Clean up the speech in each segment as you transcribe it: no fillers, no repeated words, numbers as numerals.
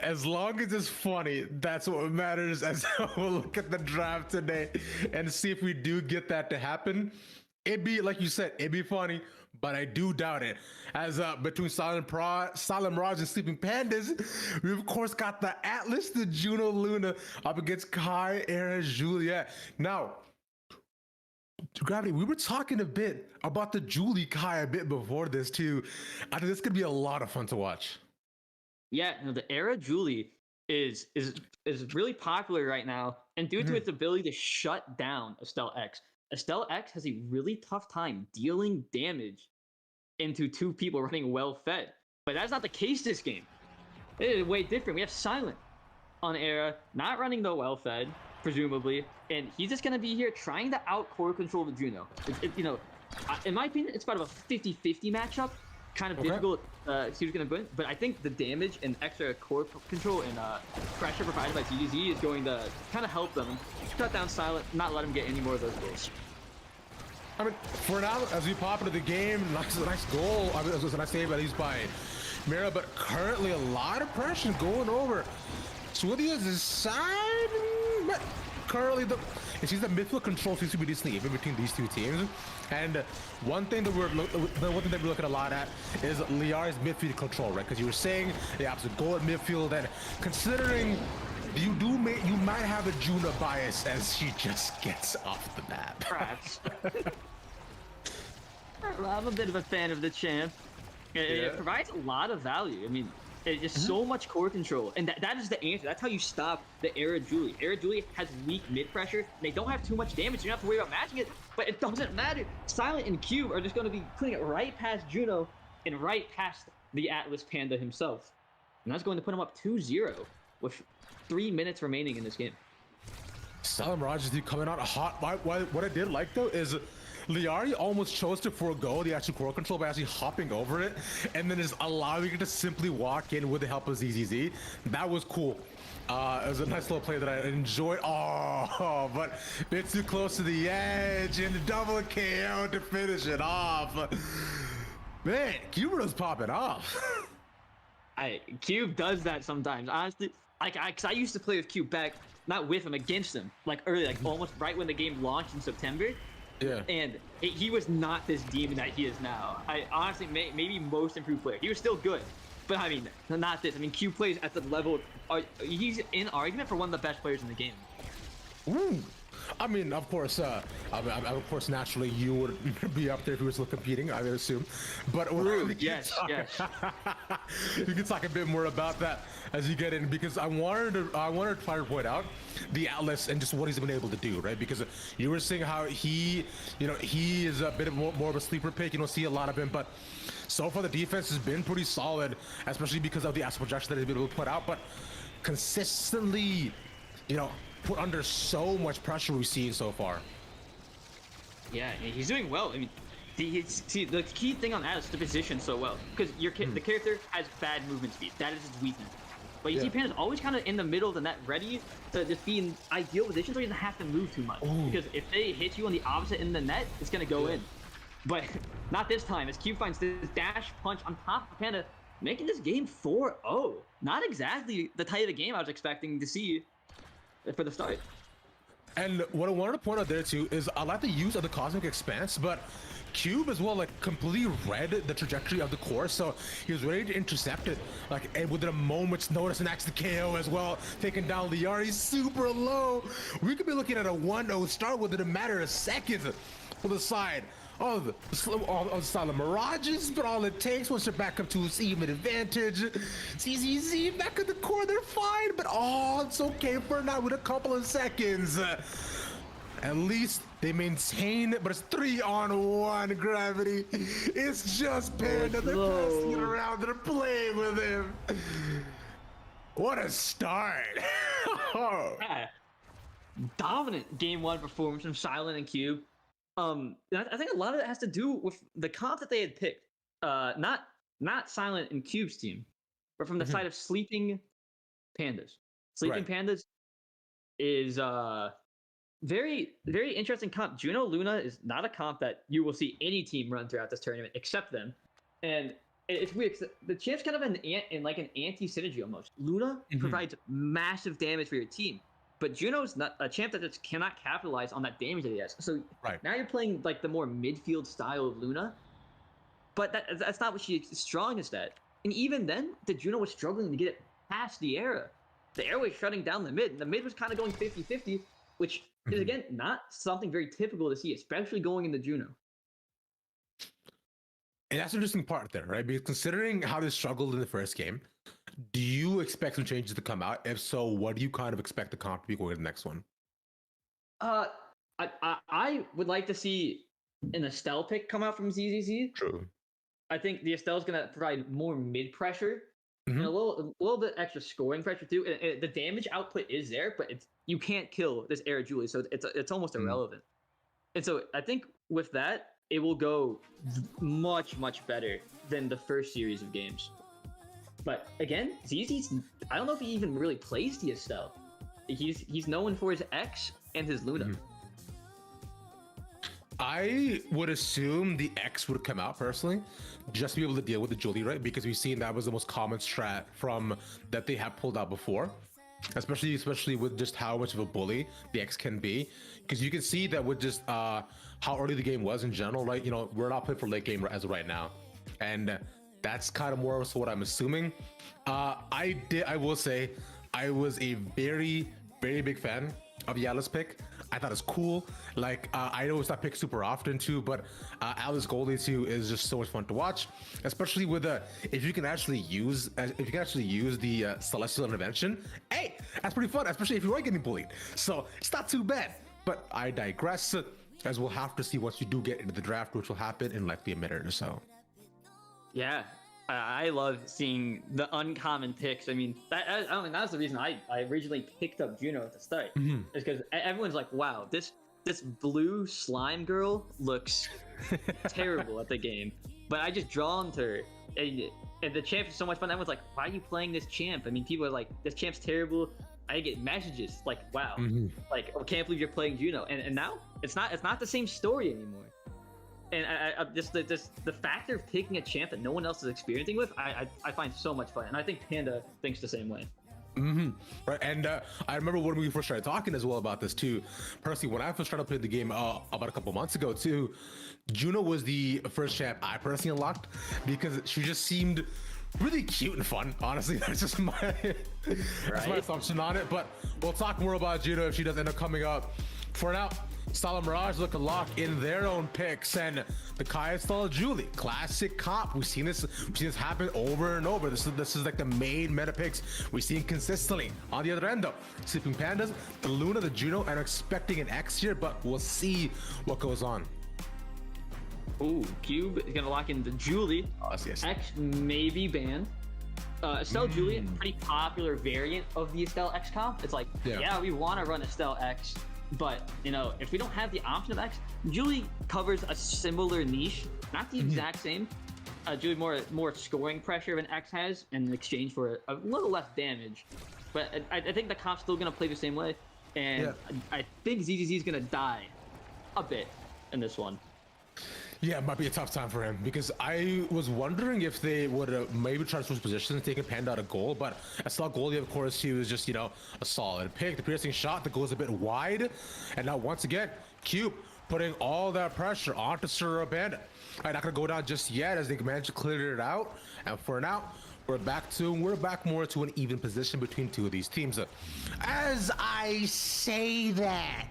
As long as it's funny, that's what matters. As we'll look at the draft today and see if we do get that to happen. It'd be like you said, it'd be funny, but I do doubt it. As between Silent Mirage and Sleeping Pandas, we of course got the Atlas, the Juno Luna up against Kai, Era, Juliet. Now, Gravity, we were talking a bit about the Julie Kai a bit before this too. I think this could be a lot of fun to watch. Yeah, no, the Era Julie is really popular right now, and due to its ability to shut down Estelle X. Estelle X has a really tough time dealing damage into two people running well fed. But that's not the case this game. It is way different. We have Silent on Era, not running the well fed, presumably, and he's just going to be here trying to out core control the Juno. In my opinion, it's about a 50-50 matchup. Kind of difficult to see who's going to win, but I think the damage and extra core control and pressure provided by TGZ is going to kind of help them cut down Silent, not let him get any more of those goals. I mean, for now, as we pop into the game, nice goal. I mean, it was a nice save, at least by Mira, but currently a lot of pressure going over Swithia's side. But currently, it seems the midfield control seems to be decently even between these two teams. And one thing that we're looking a lot at is Lyarri's midfield control, right? Because you were saying the absolute goal at midfield, and considering you might have a Juna bias as she just gets off the map. Perhaps. I'm a bit of a fan of the champ. It provides a lot of value. I mean, it's just so much core control, and that is the answer. That's how you stop the Era Julie. Era Julie has weak mid pressure. They don't have too much damage. You don't have to worry about matching it, but it doesn't matter. Silent and Cube are just going to be putting it right past Juno and right past the Atlas Panda himself. And that's going to put him up 2-0 with 3 minutes remaining in this game. Silent Mirages coming out hot. What I did like though is Lyarri almost chose to forego the actual core control by actually hopping over it and then just allowing it to simply walk in with the help of ZZZ. That was cool. It was a nice little play that I enjoyed. Oh, but a bit too close to the edge and double KO to finish it off. Man, Cuberto's popping off. Cube does that sometimes. Honestly, because I used to play with Cube back, not with him, against him, like early, like almost right when the game launched in September. Yeah. And he was not this demon that he is now. I honestly, maybe most improved player. He was still good, but I mean, not this. I mean, Q plays at the level. He's in argument for one of the best players in the game. Ooh. I mean, of course, of course, naturally, you would be up there if you were still competing, I would assume. But yes. We can talk a bit more about that as you get in, because I wanted to try to point out the Atlas and just what he's been able to do, right? Because you were saying how he is a bit more of a sleeper pick. You don't see a lot of him, but so far the defense has been pretty solid, especially because of the astral projection that he's been able to put out. But consistently, put under so much pressure we've seen so far. Yeah, he's doing well. I mean, see, the key thing on that is to position so well, because the character has bad movement speed. That is his weakness. But you see Panda's always kind of in the middle of the net, ready to just be in ideal position so he doesn't have to move too much. Ooh. Because if they hit you on the opposite end of the net, it's going to go in. But not this time, as Cube finds this dash punch on top of Panda, making this game 4-0. Not exactly the type of game I was expecting to see for the start. And what I wanted to point out there too is I like the use of the Cosmic Expanse, but Cube as well, like, completely read the trajectory of the core, so he was ready to intercept it, like, and within a moment's notice, and actually KO as well, taking down Lyarri super low. We could be looking at a 1-0 start within a matter of seconds for the side of the Silent Mirages, but all it takes once they're back up to its even advantage. ZZZ back at the core, they're fine, but it's okay for now with a couple of seconds. At least they maintain it, but it's 3-on-1 Gravity. It's just Panda. They're passing it around. They're playing with him. What a start. Yeah. Dominant game one performance from Silent and Cube. I think a lot of it has to do with the comp that they had picked. Not Silent and Cube's team, but from the side of Sleeping Pandas. Sleeping Pandas is very, very interesting comp. Juno Luna is not a comp that you will see any team run throughout this tournament except them. And it's weird. 'Cause the champ's kind of in like an anti-synergy almost. Luna provides massive damage for your team, but Juno's not a champ that just cannot capitalize on that damage that he has. So now you're playing like the more midfield style of Luna, but that's not what she's strongest at. And even then, the Juno was struggling to get it past the Era. The Era was shutting down the mid. The mid was kind of going 50-50, which is again not something very typical to see, especially going in the Juno. And that's an interesting part there, right? Because considering how they struggled in the first game, do you expect some changes to come out? If so, what do you kind of expect the comp to be going to the next one? I would like to see an Estelle pick come out from ZZZ. True. I think the Estelle is going to provide more mid pressure and a little bit extra scoring pressure too. The damage output is there, but you can't kill this Era Julie, so it's almost irrelevant. And so I think with that, it will go much better than the first series of games. But again, ZZ's, I don't know if he even really plays the Estelle. He's known for his X and his Luna. I would assume the X would come out personally, just to be able to deal with the Julie, right? Because we've seen that was the most common strat from that they have pulled out before, especially with just how much of a bully the X can be. Because you can see that with just how early the game was in general, right? You know, we're not playing for late game as of right now, and that's kind of more so what I'm assuming. I will say I was a very big fan of Yalla's pick. I thought it's cool. Like I know it's not picked super often too, but Alice goalie too is just so much fun to watch, especially with if you can actually use the celestial intervention. Hey, that's pretty fun, especially if you are getting bullied. So it's not too bad. But I digress, as we'll have to see once you do get into the draft, which will happen in likely a minute or so. Yeah. I love seeing the uncommon picks. I mean, that was the reason I originally picked up Juno at the start. Is because everyone's like, wow, this blue slime girl looks terrible at the game. But I just drawn to her. And the champ is so much fun. Everyone's like, why are you playing this champ? I mean, people are like, this champ's terrible. I get messages like, wow, like, I can't believe you're playing Juno. And now it's not the same story anymore. And I just the factor of picking a champ that no one else is experiencing with, I find so much fun, and I think Panda thinks the same way. Right, and I remember when we first started talking as well about this too. Personally, when I first started playing the game about a couple months ago too, Juno was the first champ I personally unlocked because she just seemed really cute and fun. Honestly, that's just my assumption on it. But we'll talk more about Juno if she does end up coming up. For now, Style Mirage look to lock in their own picks, and the Kai Estelle Julie classic comp. We've seen this happen over and over. This is like the main meta picks we've seen consistently. On the other end though, Sleeping Pandas, the Luna, the Juno, and expecting an X here, but we'll see what goes on. Ooh, Cube is gonna lock in the Julie. Yes. X may be banned. Estelle Julie, pretty popular variant of the Estelle X comp. It's like, yeah we want to run Estelle X. But, you know, if we don't have the option of X, Julie covers a similar niche, not the exact same. Julie more scoring pressure than X has in exchange for a little less damage. But I think the comp's still going to play the same way. And I think ZZZ is going to die a bit in this one. Yeah, it might be a tough time for him because I was wondering if they would maybe try to switch positions, taking Panda out of goal. But Estelle goalie, of course, he was just, you know, a solid pick. The piercing shot that goes a bit wide. And now once again, Cube putting all that pressure onto SirRedPandaIII. All right, not going to go down just yet as they manage to clear it out. And for now, we're back more to an even position between two of these teams. As I say that,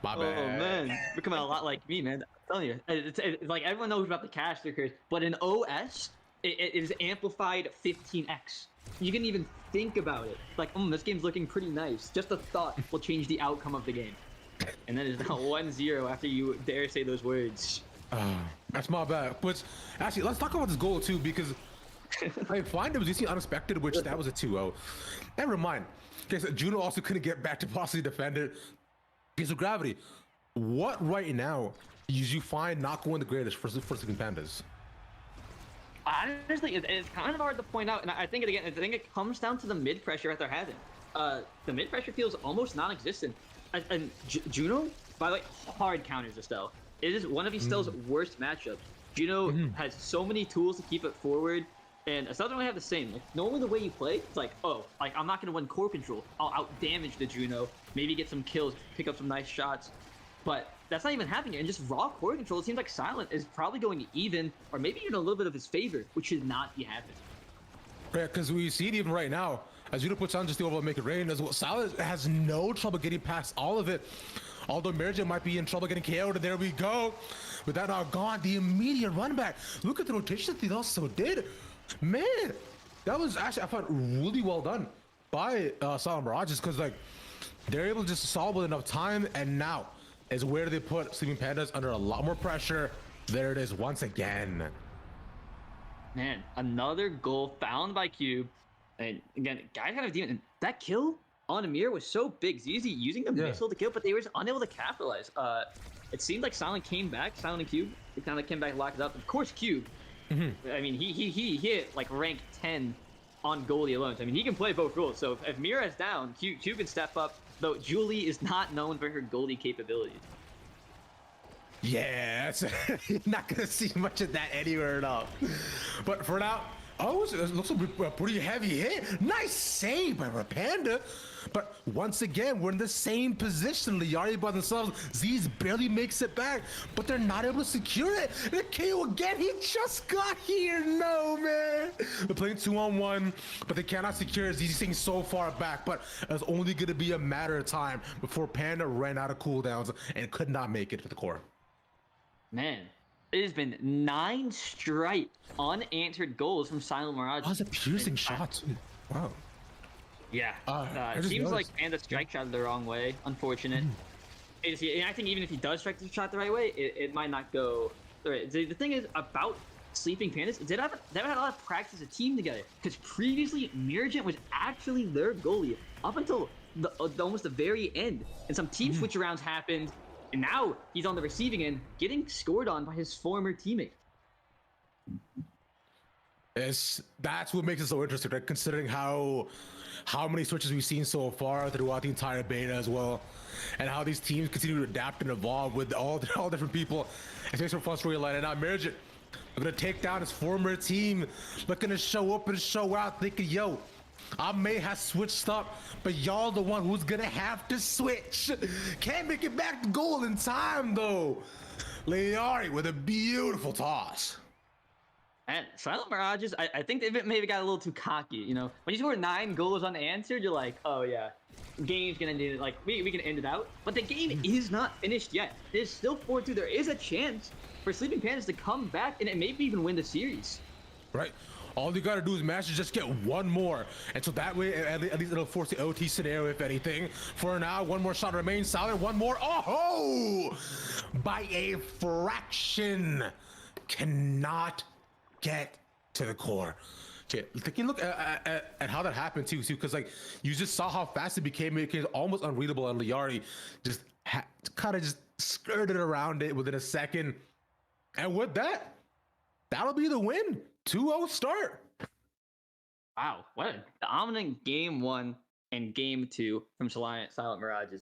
my bad. Oh man, becoming a lot like me, man. I'm telling you, it's like everyone knows about the caster curse, but in OS, it is amplified 15x. You can even think about it. Like, this game's looking pretty nice. Just a thought will change the outcome of the game. And then it's now 1-0 after you dare say those words. That's my bad. But actually, let's talk about this goal too, because I find it was easily unexpected, which that was a 2-0. Never mind. Okay, so Juno also couldn't get back to possibly defend it. Piece of gravity. What right now you find not going the greatest for Sleeping Pandas? Honestly, it's kind of hard to point out, and I think it comes down to the mid pressure that they're having. The mid pressure feels almost non-existent. And Juno, by the way, hard counters Estelle. It is one of Estelle's worst matchups. Juno has so many tools to keep it forward, and Estelle don't really have the same. Like normally the way you play, it's like, oh, like I'm not gonna win core control. I'll out damage the Juno, maybe get some kills, pick up some nice shots. But that's not even happening. And just raw core control, it seems like Silent is probably going even, or maybe even a little bit of his favor, which should not be happening. Yeah, because we see it even right now. As Juno puts on just the overall make it rain as well. Silent has no trouble getting past all of it. Although Miragent might be in trouble getting KO'd, and there we go. With that now gone, the immediate run back. Look at the rotation that they also did. Man, that was actually, I thought, really well done by Silent Mirages, because like they're able to just solve with enough time, and now is where they put Sleeping Pandas under a lot more pressure. There it is once again. Man, another goal found by Cube. And again, guys kind of demon. That kill on Amir was so big. ZZ using the missile to kill, but they were just unable to capitalize. It seemed like Silent came back, Silent and Cube. They kind of came back, locked it up. Of course, Cube. I mean, he hit like rank 10 on goalie alone. So, I mean, he can play both roles. So if Mira is down, Cube can step up. Though Julie is not known for her goalie capabilities. Yeah, you're not gonna see much of that anywhere at all. But for now, it looks like a pretty heavy hit. Nice save by Panda. But once again, we're in the same position. Lyarri by themselves. Z's barely makes it back, but they're not able to secure it. The KO again. He just got here. No, man. They're playing 2-on-1, but they cannot secure it. Z's staying so far back, but it's only going to be a matter of time before Panda ran out of cooldowns and could not make it to the core. Man, it has been 9 straight unanswered goals from Silent Mirage. That was a piercing shot, too. Wow. Yeah. It seems like Panda strike shot the wrong way. Unfortunate. And I think even if he does strike the shot the right way, it might not go right. The thing is about Sleeping Pandas, they haven't had a lot of practice as a team together. Because previously, Miragent was actually their goalie up until almost the very end. And some team switch arounds happened. And now he's on the receiving end, getting scored on by his former teammate. That's what makes it so interesting, right? Considering how many switches we've seen so far throughout the entire beta as well, and how these teams continue to adapt and evolve with all different people. It makes for a fun storyline. And now Miragent are gonna take down his former team, looking to show up and show out, thinking, yo, I may have switched up, but y'all the one who's gonna have to switch. Can't make it back to goal in time though. Lyarri with a beautiful toss. And Silent Mirages, I think they maybe got a little too cocky. You know, when you score 9 goals unanswered, you're like, oh yeah, game's gonna end it. Like we can end it out. But the game is not finished yet. There's still 4-2. There is a chance for Sleeping Pandas to come back and maybe even win the series. Right. All you gotta do is manage to just get one more, and so that way at least it'll force the OT scenario if anything. For now, one more shot remains. Silent, one more. Oh, by a fraction, cannot get to the core. Okay, taking a look at how that happened too, because like you just saw how fast it became almost unreadable, and Lyarri just kind of just skirted around it within a second, and with that, that'll be the win. 2-0 start. Wow, what a dominant game 1 and game 2 from Silent Mirages.